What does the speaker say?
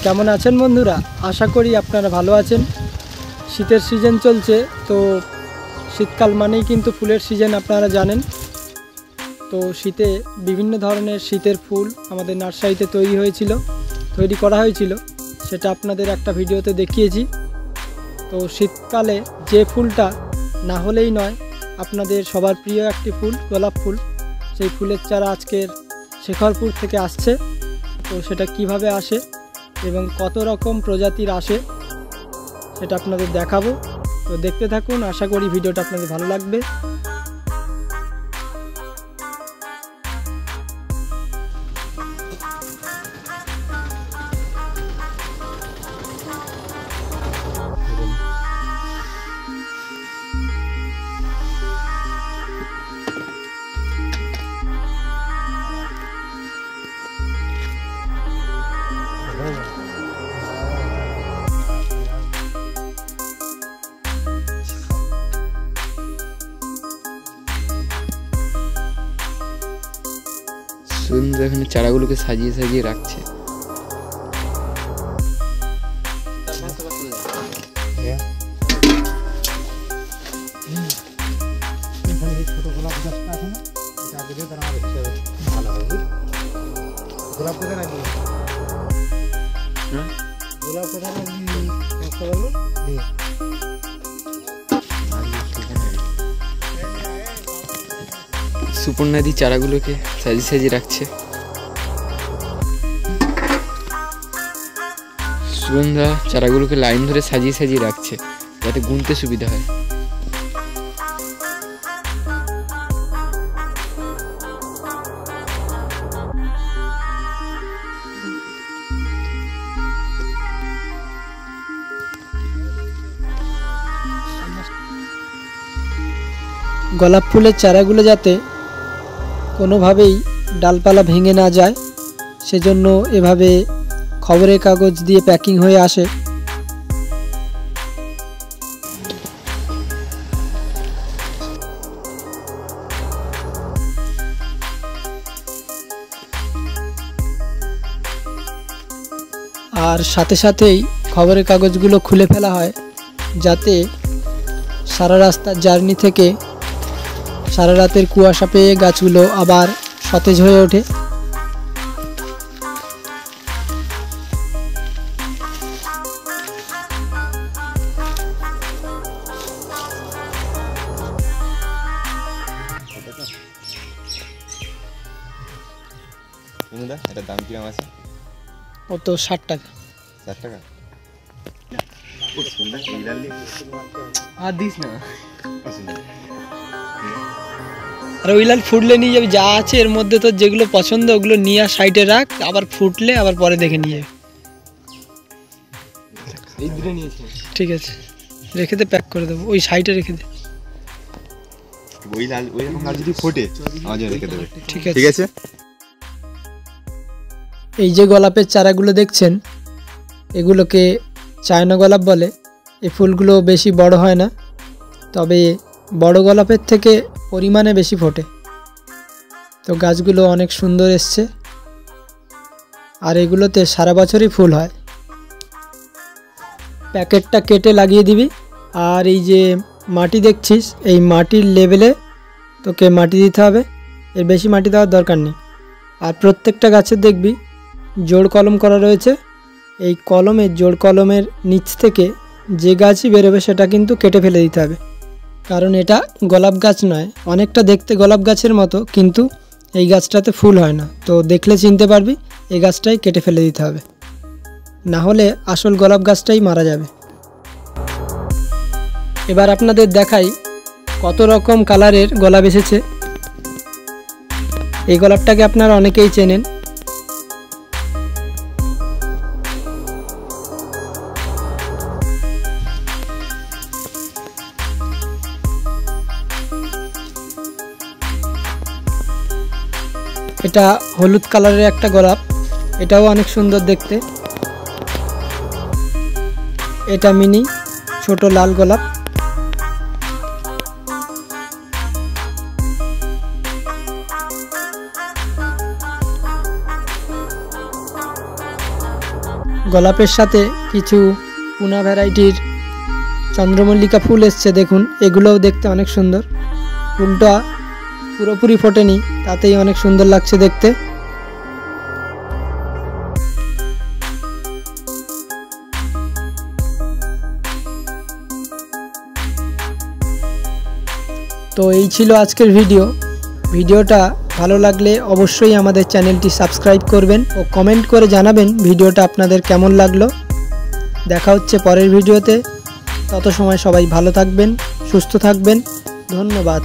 কেমন আছেন বন্ধুরা? আশা করি আপনারা ভালো আছেন। শীতের সিজন চলছে, তো শীতকাল মানেই কিন্তু ফুলের সিজন, আপনারা জানেন। তো শীতে বিভিন্ন ধরনের শীতের ফুল আমাদের নার্সারিতে তৈরি করা হয়েছিল, সেটা আপনাদের একটা ভিডিওতে দেখিয়েছি। তো শীতকালে যে ফুলটা না হলেই নয়, আপনাদের সবার প্রিয় একটি ফুল গোলাপ ফুল, সেই ফুলের চারা আজকের শেখরপুর থেকে আসছে। তো সেটা কিভাবে আসে এবং কত রকম প্রজাতির আসে সেটা আপনাদের দেখাবো। তো দেখতে থাকুন, আশা করি ভিডিওটা আপনাদের ভালো লাগবে। সুন্দর এখানে চারাগুলোকে সাজিয়ে সাজিয়ে রাখছে। সুপর্ণাদি চারাগুলোকে সাজিয়ে সাজিয়ে রাখছে। সুগন্ধা চারাগুলোকে লাইন ধরে সাজিয়ে সাজিয়ে রাখছে যাতে গুনতে সুবিধা হয়। গোলাপ ফুলের চারাগুলো যাতে কোনোভাবেই ডালপালা ভেঙে না যায়, সেজন্য এভাবে খবরের কাগজ দিয়ে প্যাকিং হয়ে আসে। আর সাথে সাথেই খবরের কাগজগুলো খুলে ফেলা হয় যাতে সারা রাস্তার জার্নি থেকে সারা রাতের কুয়াশা পেয়ে গাছগুলো আবার সতেজ হয়ে ওঠে। এটার দাম কিরকম আছে? ও তো 60 টাকা। 60 টাকা? আর দিস না। আর ওই লাল ফুটলে নিয়ে যাবি, যা আছে এর মধ্যে তোর যেগুলো পছন্দ ওগুলো নিয়ে সাইডে রাখ, আবার ফুটলে আবার পরে দেখে নিয়ে যাবি। এই দুটো নিয়েছি। ঠিক আছে, রেখে দে, প্যাক করে দেবো, ওই সাইডে রেখে দে। ওই লাল ওই রকম লাল যদি ফোটে আমার জন্য রেখে দেবে। ঠিক আছে, ঠিক আছে। এই যে গোলাপের চারাগুলো দেখছেন, এগুলোকে চায়না গোলাপ বলে। এই ফুলগুলো বেশি বড় হয় না, তবে বড় গোলাপের থেকে পরিমাণে বেশি ফোটে। তো গাছগুলো অনেক সুন্দর এসছে, আর এগুলোতে সারা বছরই ফুল হয়। প্যাকেটটা কেটে লাগিয়ে দিবি। আর এই যে মাটি দেখছিস, এই মাটির লেভেলে তোকে মাটি দিতে হবে, এর বেশি মাটি দেওয়ার দরকার নেই। আর প্রত্যেকটা গাছের দেখবি জোড় কলম করা রয়েছে। এই কলমের জোড় কলমের নিচ থেকে যে গাছই বেরোবে সেটা কিন্তু কেটে ফেলে দিতে হবে, কারণ এটা গোলাপ গাছ নয়। অনেকটা দেখতে গোলাপ গাছের মতো, কিন্তু এই গাছটাতে ফুল হয় না। তো দেখলে চিনতে পারবি এই গাছটাই কেটে ফেলে দিতে হবে, না হলে আসল গোলাপ গাছটাই মারা যাবে। এবার আপনাদের দেখাই কত রকম কালারের গোলাপ এসেছে। এই গোলাপটাকে আপনারা অনেকেই চেনেন। এটা হলুদ কালারের একটা গোলাপ, এটাও অনেক সুন্দর দেখতে। এটা মিনি ছোট লাল গোলাপ। গোলাপের সাথে কিছু পুনা ভ্যারাইটির চন্দ্রমল্লিকা ফুল এসছে, দেখুন এগুলোও দেখতে অনেক সুন্দর। ফুলটা পুরোপুরি ফোটেনি, তাতেই অনেক সুন্দর লাগছে দেখতে। তো এই ছিল আজকের ভিডিওটা ভালো লাগলে অবশ্যই আমাদের চ্যানেলটি সাবস্ক্রাইব করবেন ও কমেন্ট করে জানাবেন ভিডিওটা আপনাদের কেমন লাগলো। দেখা হচ্ছে পরের ভিডিওতে, তত সময় সবাই ভালো থাকবেন, সুস্থ থাকবেন। ধন্যবাদ।